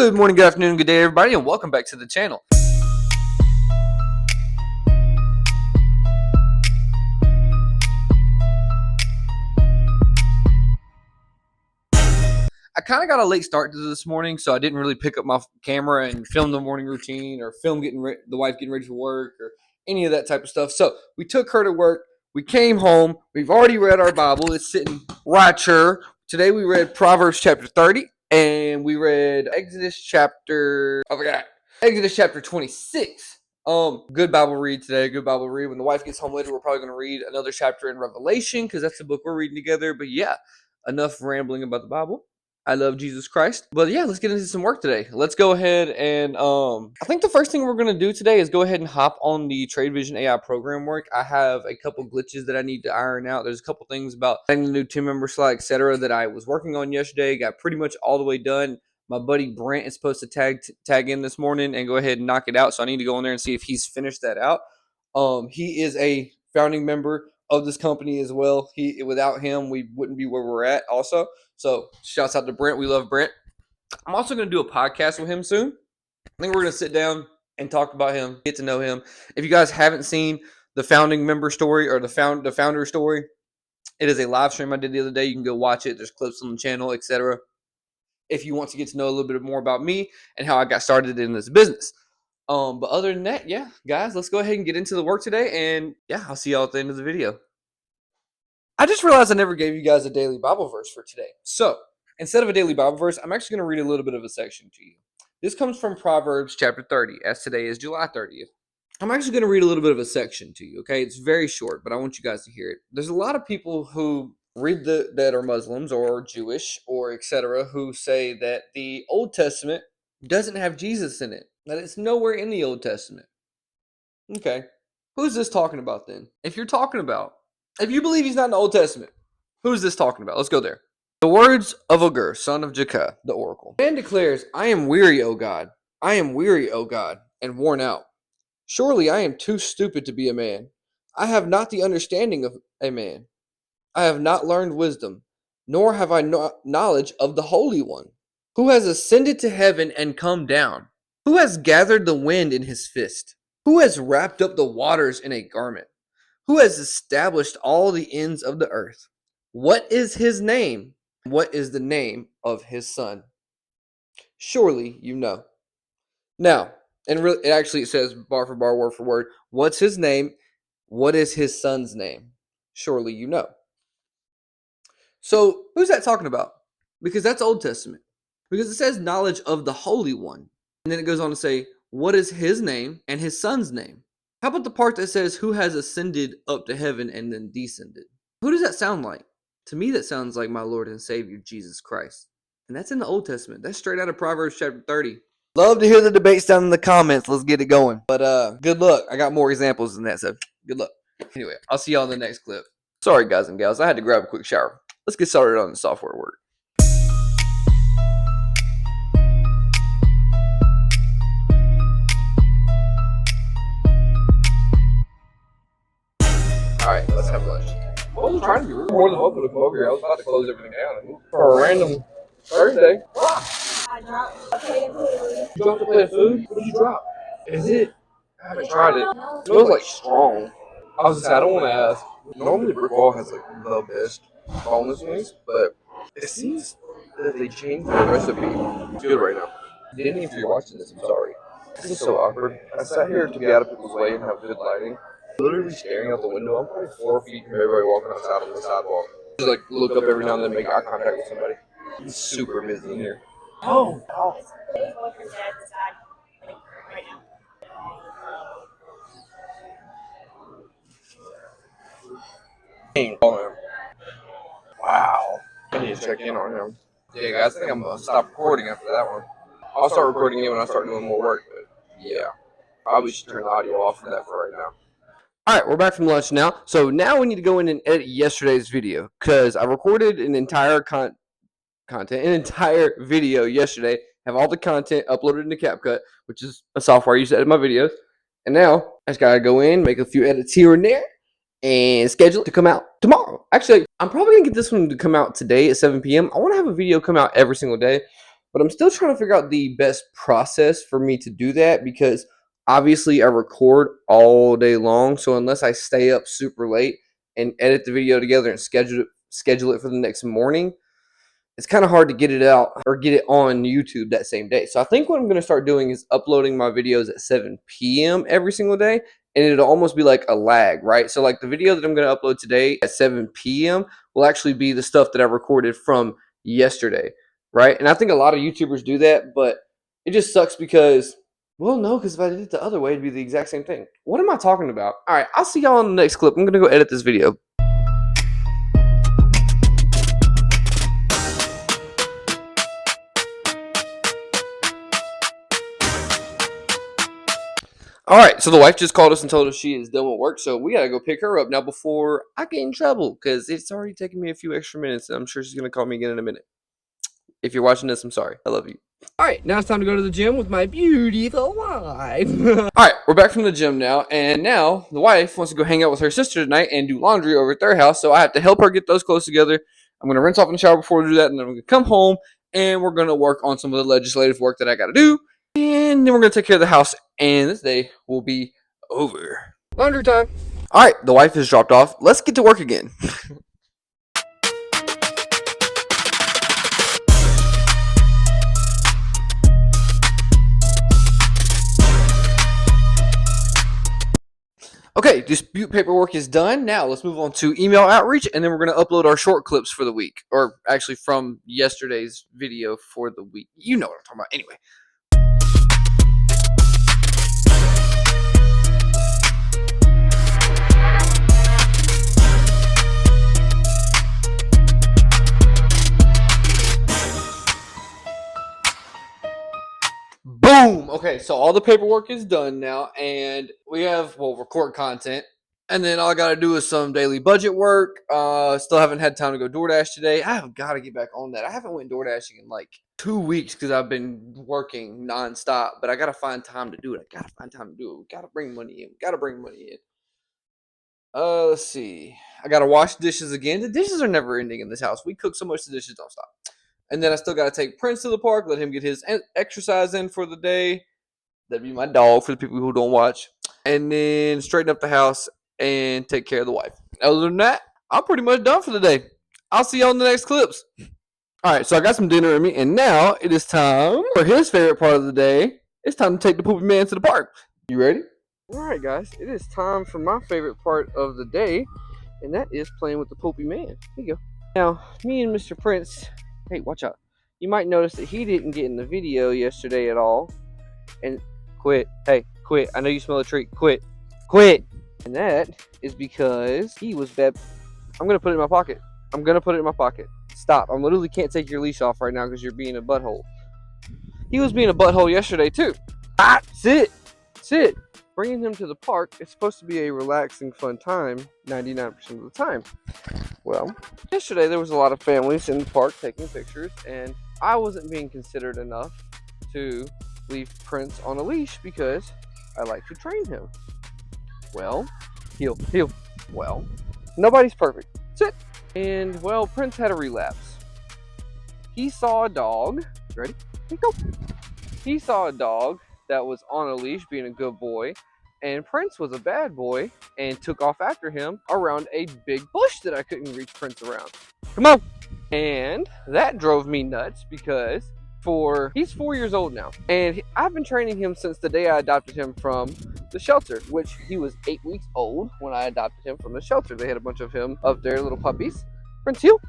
Good morning, good afternoon, good day, everybody, and welcome back to the channel. I kind of got a late start to this morning, so I didn't really pick up my camera and film the morning routine or film the wife getting ready for work or any of that type of stuff. So we took her to work. We came home. We've already read our Bible. It's sitting right here. Today we read Proverbs chapter 30, and we read Exodus chapter 26. Good Bible read today. Good Bible read. When the wife gets home later, we're probably going to read another chapter in Revelation because that's the book we're reading together. But yeah, enough rambling about the Bible. I love Jesus Christ. But yeah, let's get into some work today. Let's go ahead and I think the first thing we're going to do today is go ahead and hop on the TradeVisionAI program work. I have a couple glitches that I need to iron out. There's a couple things about adding the new team member slot, etc., that I was working on yesterday. Got pretty much all the way done. My buddy Brent is supposed to tag in this morning and go ahead and knock it out. So I need to go in there and see if he's finished that out. He is a founding member of this company as well. Without him, we wouldn't be where we're at also. So shouts out to Brent. We love Brent. I'm also going to do a podcast with him soon. I think we're going to sit down and talk about him, get to know him. If you guys haven't seen the founding member story or the founder story, it is a live stream I did the other day. You can go watch it. There's clips on the channel, etc. If you want to get to know a little bit more about me and how I got started in this business. But other than that, yeah, guys, let's go ahead and get into the work today. And yeah, I'll see y'all at the end of the video. I just realized I never gave you guys a daily Bible verse for today. So instead of a daily Bible verse, I'm actually going to read a little bit of a section to you. This comes from Proverbs chapter 30, as today is July 30th. I'm actually going to read a little bit of a section to you, okay? It's very short, but I want you guys to hear it. There's a lot of people who read that are Muslims or Jewish or etc. who say that the Old Testament doesn't have Jesus in it, that it's nowhere in the Old Testament. Okay, who's this talking about then? If you believe he's not in the Old Testament, who's this talking about? Let's go there. The words of Agur, son of Jakeh, the oracle. Man declares, I am weary, O God. I am weary, O God, and worn out. Surely I am too stupid to be a man. I have not the understanding of a man. I have not learned wisdom, nor have I knowledge of the Holy One. Who has ascended to heaven and come down? Who has gathered the wind in his fist? Who has wrapped up the waters in a garment? Who has established all the ends of the earth? What is his name? What is the name of his son? Surely you know. Now, and it says bar for bar, word for word. What's his name? What is his son's name? Surely you know. So who's that talking about? Because that's Old Testament. Because it says knowledge of the Holy One. And then it goes on to say, what is his name and his son's name? How about the part that says who has ascended up to heaven and then descended? Who does that sound like? To me, that sounds like my Lord and Savior, Jesus Christ. And that's in the Old Testament. That's straight out of Proverbs chapter 30. Love to hear the debates down in the comments. Let's get it going. But good luck. I got more examples than that, so good luck. Anyway, I'll see y'all in the next clip. Sorry, guys and gals. I had to grab a quick shower. Let's get started on the software work. Alright, let's have lunch. I wasn't trying to be rude. More than welcome to come over here. I was about to close everything down for a random Thursday. I dropped a plate of food. You dropped a plate of food? What did you drop? Is it? I haven't tried it. It smells like strong. I was gonna say, I don't want to ask. Normally Brick Wall has like the best boneless wings, but it seems that they changed the recipe. It's good right now. Danny, if you're watching this, I'm sorry. This is so awkward. I sat here to be out of people's way and have good lighting. Literally staring out the window. I'm probably 4 feet from everybody walking outside on the sidewalk. Just like look up every now and then, make eye contact with somebody. It's super busy in here. Oh. Wow. I need to check in on him. Yeah, guys, I think I'm going to stop recording after that one. I'll start recording again when I start doing more work, but yeah. Probably should turn the audio off for that for right now. Alright, we're back from lunch now. So now we need to go in and edit yesterday's video because I recorded an entire entire video yesterday. Have all the content uploaded into CapCut, which is a software I use to edit my videos. And now I just gotta go in, make a few edits here and there, and schedule it to come out tomorrow. Actually, I'm probably gonna get this one to come out today at 7 p.m. I want to have a video come out every single day. But I'm still trying to figure out the best process for me to do that, because obviously I record all day long. So unless I stay up super late and edit the video together and schedule it for the next morning, it's kind of hard to get it out or get it on YouTube that same day. So I think what I'm going to start doing is uploading my videos at 7 p.m. every single day. And it'll almost be like a lag, right? So like the video that I'm going to upload today at 7 p.m. will actually be the stuff that I recorded from yesterday, right? And I think a lot of YouTubers do that, but it just sucks because, well, no, because if I did it the other way, it'd be the exact same thing. What am I talking about? All right, I'll see y'all in the next clip. I'm going to go edit this video. All right, so the wife just called us and told us she is done with work, so we gotta go pick her up now before I get in trouble, because it's already taken me a few extra minutes, and I'm sure she's gonna call me again in a minute. If you're watching this, I'm sorry. I love you. All right, now it's time to go to the gym with my beautiful wife. All right, we're back from the gym now, and now the wife wants to go hang out with her sister tonight and do laundry over at their house, so I have to help her get those clothes together. I'm gonna rinse off in the shower before we do that, and then I'm gonna come home, and we're gonna work on some of the legislative work that I gotta do. And then we're going to take care of the house, and this day will be over. Laundry time. All right, the wife is dropped off. Let's get to work again. Okay, dispute paperwork is done. Now let's move on to email outreach, and then we're going to upload our short clips for the week, or actually from yesterday's video for the week. You know what I'm talking about. Anyway. Boom! Okay, so all the paperwork is done now, and we have, well, record content. And then all I got to do is some daily budget work. Still haven't had time to go DoorDash today. I have got to get back on that. I haven't went DoorDashing in like 2 weeks because I've been working nonstop. But I got to find time to do it. I got to find time to do it. We got to bring money in. Let's see. I got to wash dishes again. The dishes are never ending in this house. We cook so much the dishes don't stop. And then I still got to take Prince to the park, let him get his exercise in for the day. That'd be my dog for the people who don't watch. And then straighten up the house and take care of the wife. Other than that, I'm pretty much done for the day. I'll see y'all in the next clips. All right, so I got some dinner in me, and now it is time for his favorite part of the day. It's time to take the poopy man to the park. You ready? All right, guys, it is time for my favorite part of the day, and that is playing with the poopy man. Here you go. Now, me and Mr. Prince... Hey, watch out. You might notice that he didn't get in the video yesterday at all. And quit. Hey, quit. I know you smell a treat. Quit. Quit. And that is because he was bad. I'm going to put it in my pocket. Stop. I literally can't take your leash off right now because you're being a butthole. He was being a butthole yesterday too. Sit. Bringing him to the park is supposed to be a relaxing, fun time 99% of the time. Well, yesterday there was a lot of families in the park taking pictures, and I wasn't being considered enough to leave Prince on a leash because I like to train him. Well, heel. Well, nobody's perfect. Sit. And, well, Prince had a relapse. He saw a dog. Ready? Here you go. He saw a dog that was on a leash being a good boy, and Prince was a bad boy and took off after him around a big bush that I couldn't reach Prince around. Come on! And that drove me nuts because he's 4 years old now, and I've been training him since the day I adopted him from the shelter, which he was 8 weeks old when I adopted him from the shelter. They had a bunch of him of their little puppies. Prince, heel.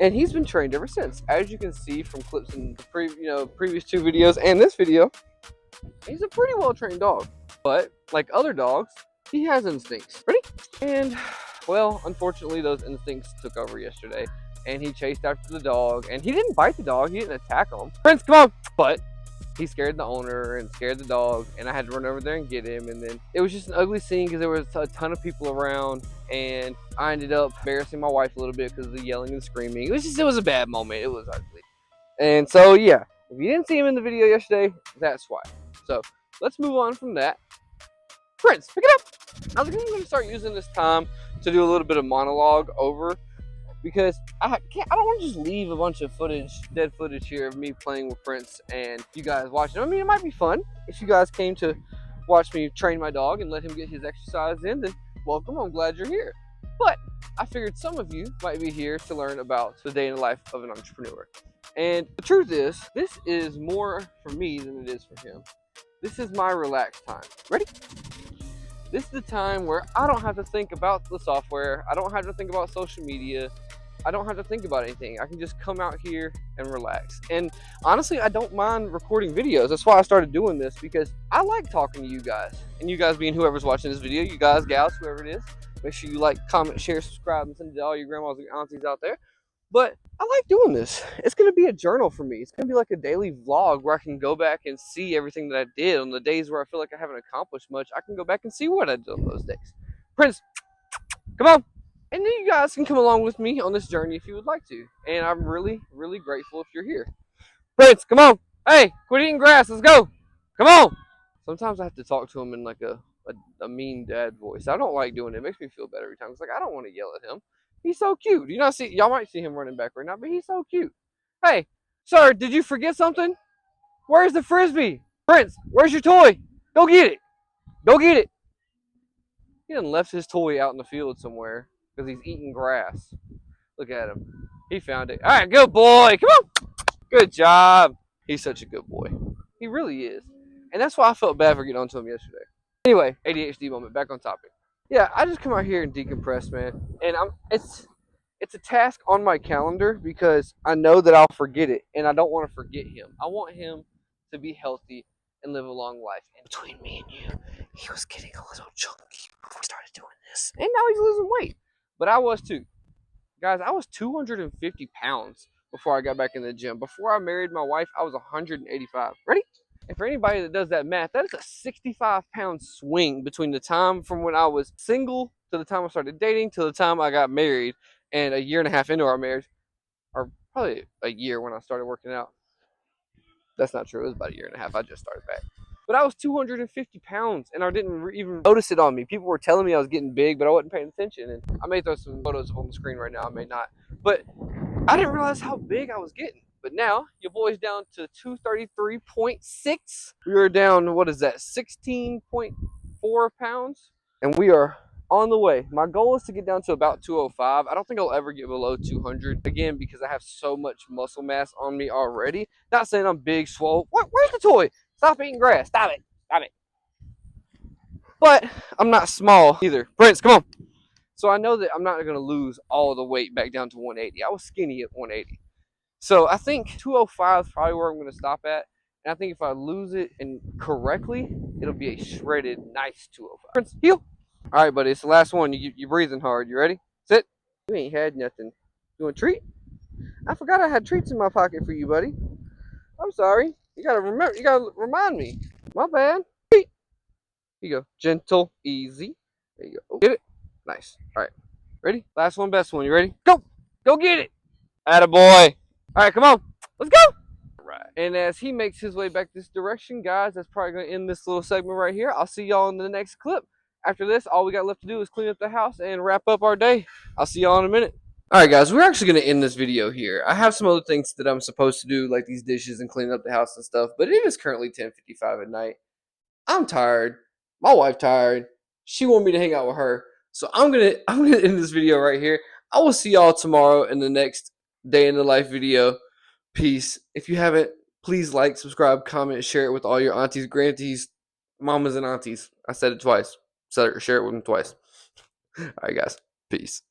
And he's been trained ever since. As you can see from clips in the previous 2 videos and this video, he's a pretty well-trained dog. But, like other dogs, he has instincts. Ready? And, well, unfortunately, those instincts took over yesterday. And he chased after the dog. And he didn't bite the dog. He didn't attack him. Prince, come on! But he scared the owner and scared the dog. And I had to run over there and get him. And then it was just an ugly scene because there was a ton of people around. And I ended up embarrassing my wife a little bit because of the yelling and screaming. It was a bad moment. It was ugly. And so, yeah. If you didn't see him in the video yesterday, that's why. So, let's move on from that. Prince, pick it up! I was going to start using this time to do a little bit of monologue over because I don't want to just leave a bunch of dead footage here of me playing with Prince and you guys watching. I mean, it might be fun if you guys came to watch me train my dog and let him get his exercise in. Then welcome. I'm glad you're here. But I figured some of you might be here to learn about the day in the life of an entrepreneur. And the truth is, this is more for me than it is for him. This is my relaxed time. Ready? This is the time where I don't have to think about the software. I don't have to think about social media. I don't have to think about anything. I can just come out here and relax. And honestly, I don't mind recording videos. That's why I started doing this, because I like talking to you guys. And you guys being whoever's watching this video, you guys, gals, whoever it is, make sure you like, comment, share, subscribe, and send it to all your grandmas and aunties out there. But I like doing this. It's going to be a journal for me. It's going to be like a daily vlog where I can go back and see everything that I did. On the days where I feel like I haven't accomplished much, I can go back and see what I did on those days. Prince, come on. And then you guys can come along with me on this journey if you would like to. And I'm really, really grateful if you're here. Prince, come on. Hey, quit eating grass. Let's go. Come on. Sometimes I have to talk to him in like a mean dad voice. I don't like doing it. It makes me feel bad every time. It's like, I don't want to yell at him. He's so cute. You know, y'all might see him running back right now, but he's so cute. Hey, sir, did you forget something? Where's the Frisbee? Prince, where's your toy? Go get it. Go get it. He done left his toy out in the field somewhere because he's eating grass. Look at him. He found it. All right, good boy. Come on. Good job. He's such a good boy. He really is. And that's why I felt bad for getting onto him yesterday. Anyway, ADHD moment. Back on topic. Yeah, I just come out here and decompress, man. And it's a task on my calendar because I know that I'll forget it, and I don't want to forget him. I want him to be healthy and live a long life. And between me and you, he was getting a little chunky before we started doing this, and now he's losing weight. But I was too, guys. I was 250 pounds before I got back in the gym. Before I married my wife, I was 185. Ready? And for anybody that does that math, that is a 65-pound swing between the time from when I was single to the time I started dating to the time I got married, and a year and a half into our marriage, or probably a year when I started working out. That's not true. It was about a year and a half. I just started back. But I was 250 pounds, and I didn't even notice it on me. People were telling me I was getting big, but I wasn't paying attention. And I may throw some photos up on the screen right now. I may not. But I didn't realize how big I was getting. But now, your boy's down to 233.6. We are down, what is that, 16.4 pounds? And we are on the way. My goal is to get down to about 205. I don't think I'll ever get below 200. Again, because I have so much muscle mass on me already. Not saying I'm big, swole. Where's the toy? Stop eating grass. Stop it. Stop it. But I'm not small either. Prince, come on. So I know that I'm not going to lose all the weight back down to 180. I was skinny at 180. So I think 205 is probably where I'm going to stop at. And I think if I lose it and correctly, it'll be a shredded, nice 205. Prince, heel. All right, buddy. It's the last one. You're breathing hard. You ready? Sit. You ain't had nothing. You want a treat? I forgot I had treats in my pocket for you, buddy. I'm sorry. You gotta remember. You gotta remind me. My bad. Treat. Here you go. Gentle, easy. There you go. Get it. Nice. All right. Ready? Last one, best one. You ready? Go. Go get it. Attaboy. All right, come on. Let's go. All right. And as he makes his way back this direction, guys, that's probably going to end this little segment right here. I'll see y'all in the next clip. After this, all we got left to do is clean up the house and wrap up our day. I'll see y'all in a minute. All right, guys, we're actually going to end this video here. I have some other things that I'm supposed to do, like these dishes and clean up the house and stuff, but it is currently 10:55 at night. I'm tired. My wife tired. She wanted me to hang out with her. So I'm gonna end this video right here. I will see y'all tomorrow in the next day in the life video. Peace. If you haven't, please like, subscribe, comment, share it with all your aunties, grantees, mamas, and aunties. I said it twice. Share it with them twice. All right, guys. Peace.